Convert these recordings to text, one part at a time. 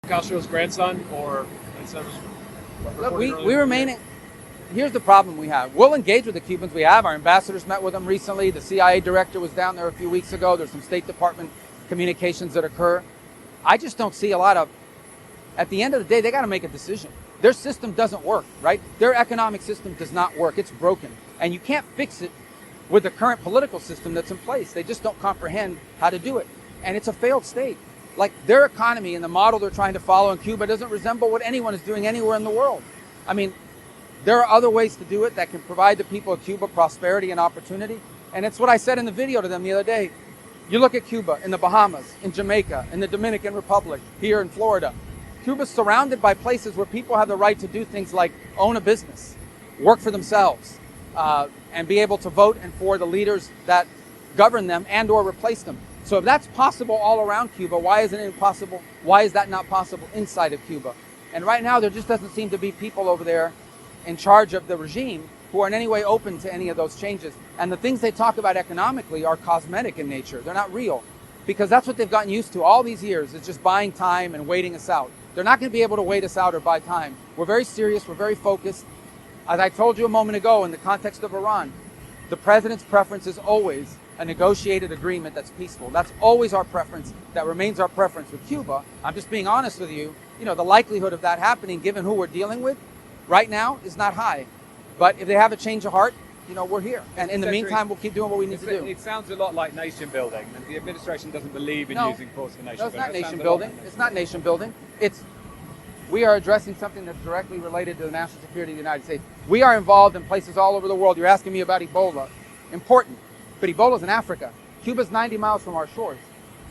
Castro's grandson, or instead of Look, we remain. Here's the problem we have. We'll engage with the Cubans. We have. Our ambassadors met with them recently. The CIA director was down there a few weeks ago. There's some State Department communications that occur. I just don't see a lot of, at the end of the day, they got to make a decision. Their system doesn't work, right? Their economic system does not work. It's broken. And you can't fix it with the current political system that's in place. They just don't comprehend how to do it. And it's a failed state. Like, their economy and the model they're trying to follow in Cuba doesn't resemble what anyone is doing anywhere in the world. I mean, there are other ways to do it that can provide the people of Cuba prosperity and opportunity. And it's what I said in the video to them the other day. You look at Cuba, in the Bahamas, in Jamaica, in the Dominican Republic, here in Florida. Cuba's surrounded by places where people have the right to do things like own a business, work for themselves, and be able to vote and for the leaders that govern them and or replace them. So if that's possible all around Cuba, why isn't it impossible? Why is that not possible inside of Cuba? And right now, there just doesn't seem to be people over there in charge of the regime who are in any way open to any of those changes. And the things they talk about economically are cosmetic in nature. They're not real, because that's what they've gotten used to all these years, is just buying time and waiting us out. They're not going to be able to wait us out or buy time. We're very serious. We're very focused. As I told you a moment ago, in the context of Iran, the president's preference is always a negotiated agreement that's peaceful. That's always our preference. That remains our preference with Cuba. I'm just being honest with you. You know, the likelihood of that happening, given who we're dealing with right now, is not high. But if they have a change of heart, you know, we're here. And in the meantime, we'll keep doing what we need to do. It sounds a lot like nation building, and the administration doesn't believe in using force for nation building. No, it's not nation building. It's not nation building. We are addressing something that's directly related to the national security of the United States. We are involved in places all over the world. You're asking me about Ebola. Important. But Ebola's in Africa. Cuba's 90 miles from our shores.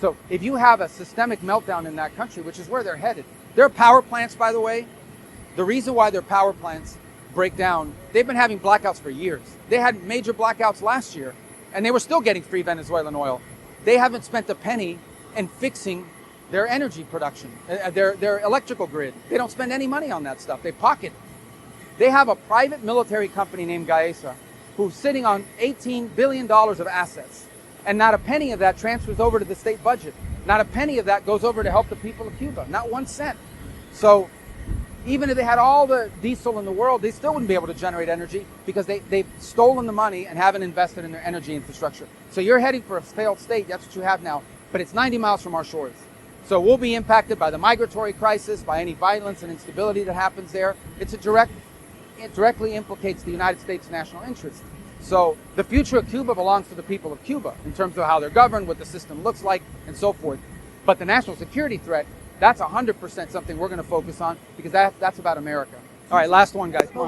So if you have a systemic meltdown in that country, which is where they're headed, their power plants, by the way, the reason why their power plants break down, they've been having blackouts for years. They had major blackouts last year, and they were still getting free Venezuelan oil. They haven't spent a penny in fixing their energy production, their electrical grid. They don't spend any money on that stuff. They pocket it. They have a private military company named Gaesa, who's sitting on $18 billion of assets. And not a penny of that transfers over to the state budget. Not a penny of that goes over to help the people of Cuba. Not 1 cent. So even if they had all the diesel in the world, they still wouldn't be able to generate energy, because they've stolen the money and haven't invested in their energy infrastructure. So you're heading for a failed state. That's what you have now. But it's 90 miles from our shores. So we'll be impacted by the migratory crisis, by any violence and instability that happens there. It directly implicates the United States' national interest. So the future of Cuba belongs to the people of Cuba in terms of how they're governed, what the system looks like, and so forth. But the national security threat, that's 100% something we're going to focus on, because that's about America. All right, last one, guys. Come on.